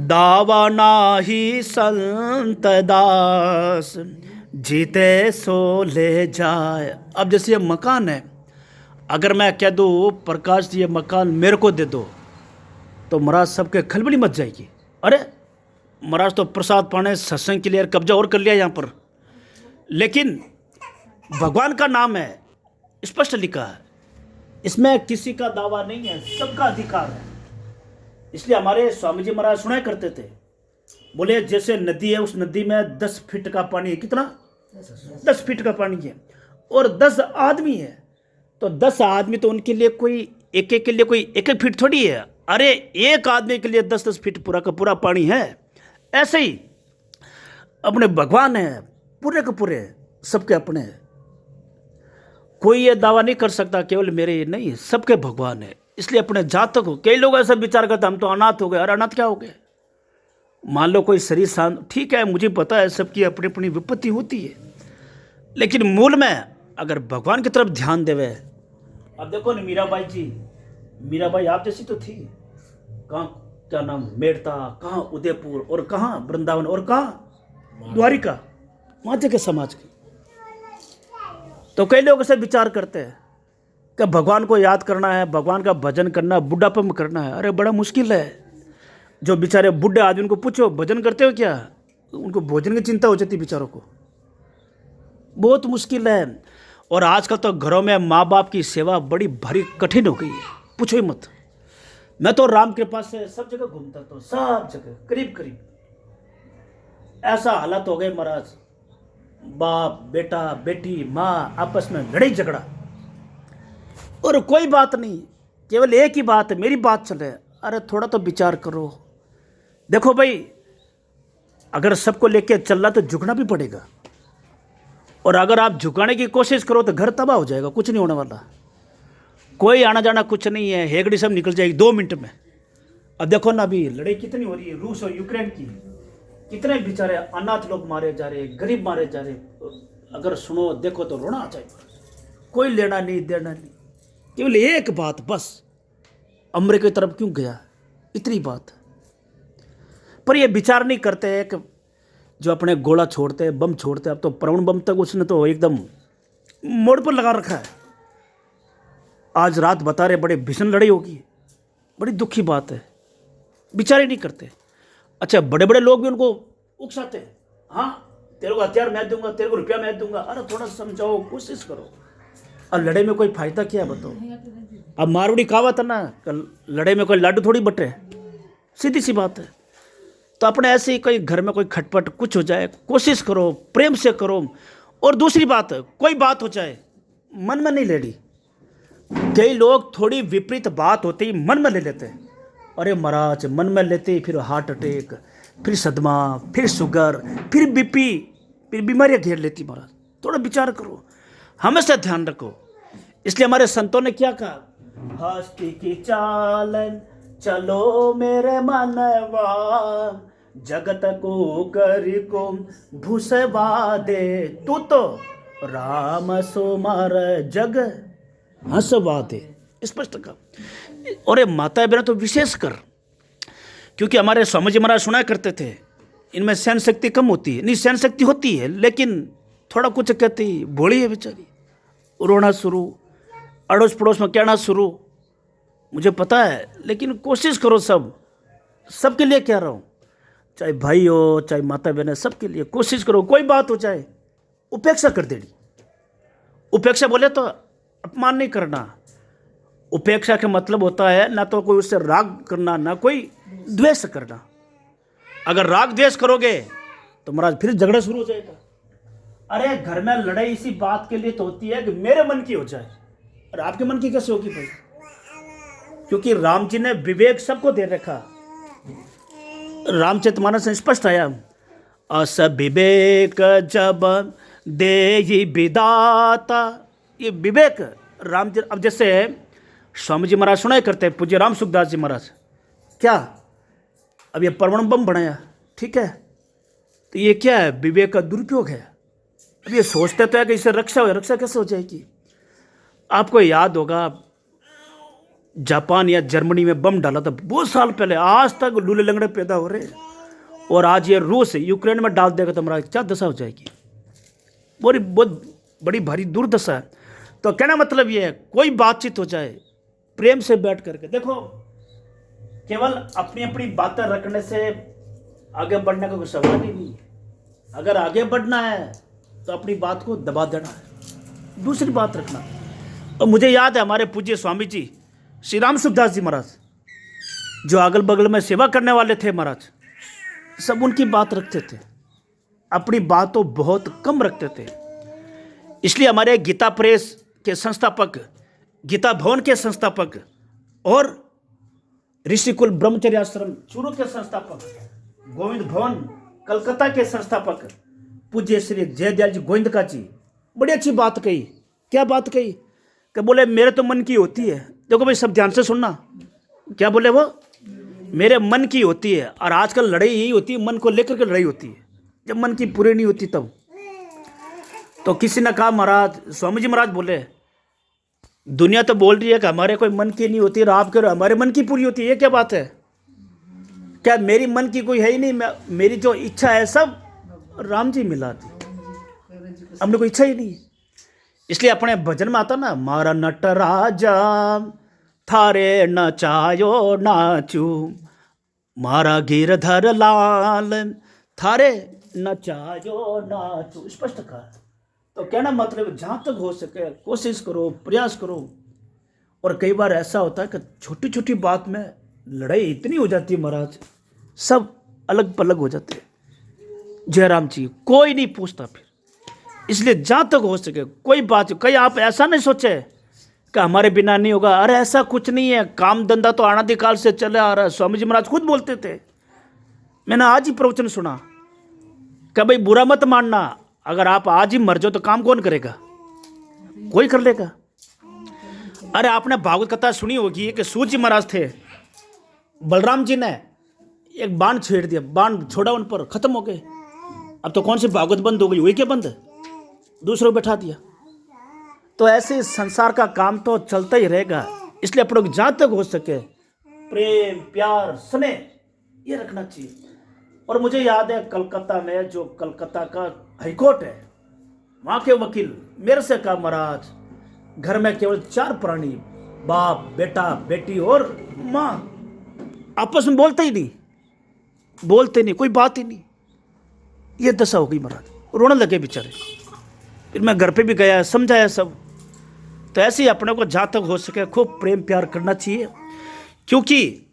दावा नाही संत दास, जीते सो ले जाए। अब जैसे ये मकान है, अगर मैं कह दूँ प्रकाश जी ये मकान मेरे को दे दो, तो महाराज सबके खलबली मच जाएगी। अरे महाराज तो प्रसाद पाने सत्संग के लिए कब्जा और कर लिया यहाँ पर, लेकिन भगवान का नाम है, स्पष्ट लिखा है, इसमें किसी का दावा नहीं है, सबका अधिकार है। इसलिए हमारे स्वामी जी महाराज सुनाया करते थे, बोले जैसे नदी है, उस नदी में 10 फीट का पानी है। कितना? 10 फीट का पानी है, और 10 आदमी है, तो 10 आदमी तो उनके लिए कोई एक एक के लिए कोई एक एक फीट थोड़ी है। अरे एक आदमी के लिए 10-10 फीट पूरा का पूरा पानी है। ऐसे ही अपने भगवान है, पूरे के पूरे सबके अपने। कोई ये दावा नहीं कर सकता केवल मेरे नहीं, सबके भगवान है। इसलिए अपने जातक हो, कई लोग ऐसा विचार करते हम तो अनाथ हो गए। अरे अनाथ क्या हो गए? मान लो कोई शरीर शांत, ठीक है, मुझे पता है सबकी अपनी अपनी विपत्ति होती है, लेकिन मूल में अगर भगवान की तरफ ध्यान देवे। अब देखो ना मीराबाई जी, मीराबाई आप जैसी तो थी, कहाँ क्या नाम मेड़ता, कहाँ उदयपुर, और कहाँ वृंदावन, और कहाँ द्वारिका, माते के समाज की। तो कई लोग ऐसे विचार करते हैं कि भगवान को याद करना है, भगवान का भजन करना, बुढ़ापे में करना है। अरे बड़ा मुश्किल है। जो बेचारे बुढ़े आदमी, उनको पूछो भजन करते हो क्या, उनको भोजन की चिंता हो जाती बेचारों को, बहुत मुश्किल है। और आजकल तो घरों में माँ बाप की सेवा बड़ी भारी कठिन हो गई है, पूछो ही मत। मैं तो राम कृपा से सब जगह घूमता, तो सब जगह करीब करीब ऐसा हालत हो गए महाराज, बाप बेटा बेटी माँ आपस में लड़ाई झगड़ा, और कोई बात नहीं, केवल एक ही बात है, मेरी बात चले। अरे थोड़ा तो विचार करो। देखो भाई, अगर सबको लेके चलना तो झुकना भी पड़ेगा, और अगर आप झुकाने की कोशिश करो तो घर तबाह हो जाएगा, कुछ नहीं होने वाला। कोई आना जाना कुछ नहीं है, हेगड़ी सब निकल जाएगी 2 मिनट में। अब देखो ना अभी लड़ाई कितनी हो रही है रूस और यूक्रेन की, कितने बेचारे अनाथ लोग मारे जा रहे, गरीब मारे जा रहे। अगर सुनो देखो तो रोना आ जाएगा। कोई लेना नहीं देना नहीं, केवल एक बात बस, अमेरिका की तरफ क्यों गया, इतनी बात। पर ये विचार नहीं करते हैं कि जो अपने गोला छोड़ते हैं, बम छोड़ते हैं, अब तो परमाणु बम तक उसने तो एकदम मोड़ पर लगा रखा है। आज रात बता रहे बड़े भीषण लड़ाई होगी, बड़ी दुखी बात है, विचार ही नहीं करते। अच्छा बड़े बड़े लोग भी उनको उकसाते हैं, हाँ तेरे को हथियार मैं दूंगा, तेरे को रुपया मैं दूंगा। अरे थोड़ा समझाओ, कोशिश करो। और लड़ाई में कोई फायदा क्या है बताओ? अब मारवाड़ी कहावत है ना, लड़ाई में कोई लाडू थोड़ी बटे, सीधी सी बात है। तो अपने ऐसे ही कोई घर में कोई खटपट कुछ हो जाए, कोशिश करो, प्रेम से करो। और दूसरी बात, कोई बात हो जाए मन में नहीं लेनी। कई लोग थोड़ी विपरीत बात होते ही मन में ले लेते हैं। अरे महाराज मन में लेते ही फिर हार्ट अटैक, फिर सदमा, फिर शुगर, फिर बीपी, फिर बीमारियां घेर लेती। महाराज थोड़ा विचार करो, हमेशा ध्यान रखो। इसलिए हमारे संतों ने क्या कहा, हस्ती की चालन चलो मेरे मनवा, जगत को करी को भूसवा दे, तू तो राम सो मार जग हंसवा दे, स्पष्ट कहा। और ये माता बहना तो विशेष कर, क्योंकि हमारे स्वामी जी महाराज सुनाया करते थे, इनमें सहन शक्ति कम होती है। नहीं सहन शक्ति होती है, लेकिन थोड़ा कुछ कहती भोली है बेचारी, रोना शुरू, अड़ोस पड़ोस में कहना शुरू। मुझे पता है, लेकिन कोशिश करो, सबके लिए कह रहा हूँ, चाहे भाई हो चाहे माता बहन है, सबके लिए कोशिश करो। कोई बात हो जाए उपेक्षा कर देनी। उपेक्षा बोले तो अपमान नहीं करना, उपेक्षा का मतलब होता है ना तो कोई उससे राग करना, ना कोई द्वेष करना। अगर राग द्वेष करोगे तो महाराज फिर झगड़ा शुरू हो जाएगा। अरे घर में लड़ाई इसी बात के लिए तो होती है कि मेरे मन की हो जाए, और आपके मन की कैसे होगी भाई? क्योंकि राम जी ने विवेक सबको दे रखा। रामचरितमानस में स्पष्ट आया, अस विवेक जब दे विदाता। ये विवेक राम जी। अब जैसे स्वामी जी महाराज सुनाई करते हैं, पूज्य राम सुखदास जी महाराज, क्या अब ये परमाणु बम बनाया, ठीक है, तो ये क्या है, विवेक का दुरुपयोग है। अब ये सोचते तो है कि इससे रक्षा हो, रक्षा कैसे हो जाएगी? आपको याद होगा जापान या जर्मनी में बम डाला था बहुत साल पहले, आज तक लूले लंगड़े पैदा हो रहे हैं। और आज ये रूस यूक्रेन में डाल देगा तो हमारा क्या दशा हो जाएगी। बहुत बड़ी भारी दुर्दशा है। तो कहना मतलब ये है, कोई बातचीत हो जाए प्रेम से बैठ करके। देखो, केवल अपनी अपनी बातें रखने से आगे बढ़ने का कोई सवाल ही नहीं है। अगर आगे बढ़ना है तो अपनी बात को दबा देना है, दूसरी बात रखना। और मुझे याद है हमारे पूज्य स्वामी जी श्री राम सुखदास जी महाराज, जो अगल बगल में सेवा करने वाले थे महाराज, सब उनकी बात रखते थे, अपनी बात तो बहुत कम रखते थे। इसलिए हमारे गीता प्रेस के संस्थापक, गीता भवन के संस्थापक और ऋषिकुल ब्रह्मचर्य आश्रम चूरू के संस्थापक, गोविंद भवन कलकत्ता के संस्थापक पूज्य श्री जयदयाल जी गोविंदका जी बड़ी अच्छी बात कही। क्या बात कही? कि बोले मेरे तो मन की होती है। देखो भाई, सब ध्यान से सुनना। क्या बोले वो? मेरे मन की होती है। और आजकल लड़ाई यही होती है, मन को लेकर के लड़ाई होती है। जब मन की पूरी नहीं होती तब। तो किसी ने कहा, महाराज स्वामी जी महाराज बोले, दुनिया तो बोल रही है कि हमारे कोई मन की नहीं होती, और आप कह रहे हो हमारे मन की पूरी होती है। ये क्या बात है? क्या मेरी मन की कोई है ही नहीं? मेरी जो इच्छा है सब राम जी मिला दी, हमने कोई इच्छा ही नहीं। इसलिए अपने भजन में आता ना, मारा नटराजा थारे नचायो नाचू, मारा गिरधर लाल थारे नचायो नाचू। स्पष्ट कहा। तो कहना मतलब जहां तक हो सके कोशिश करो, प्रयास करो। और कई बार ऐसा होता है कि छोटी छोटी बात में लड़ाई इतनी हो जाती है महाराज, सब अलग पलग हो जाते हैं। जयराम जी कोई नहीं पूछता फिर। इसलिए जहां तक हो सके कोई बात, कहीं आप ऐसा नहीं सोचे कि हमारे बिना नहीं होगा। अरे ऐसा कुछ नहीं है, काम धंधा तो अनादिकाल से चले आ रहा है। स्वामी जी महाराज खुद बोलते थे, मैंने आज ही प्रवचन सुना कि भाई बुरा मत मानना, अगर आप आज ही मर जाओ तो काम कौन करेगा? कोई कर लेगा। अरे आपने भागवत कथा सुनी होगी कि सूत जी महाराज थे, बलराम जी ने एक बाण छेड़ दिया, बाण छोड़ा उन पर, खत्म हो गए। अब तो कौन सी भागवत बंद हो गई? हुई क्या बंद? दूसरों को बैठा दिया। तो ऐसे संसार का काम तो चलता ही रहेगा। इसलिए अपन लोग जहां तक हो सके प्रेम, प्यार, स्नेह ये रखना चाहिए। और मुझे याद है कलकत्ता में, जो कलकत्ता का हाईकोर्ट है, वहां के वकील मेरे से कहा, महाराज घर में केवल 4 प्राणी, बाप, बेटा, बेटी और मां, आपस में बोलते ही नहीं, कोई बात ही नहीं। ये दशा हो गई महाराज, रोने लगे बेचारे। फिर मैं घर पे भी गया, समझाया सब। तो ऐसे ही अपने को जहाँ तक हो सके खूब प्रेम प्यार करना चाहिए, क्योंकि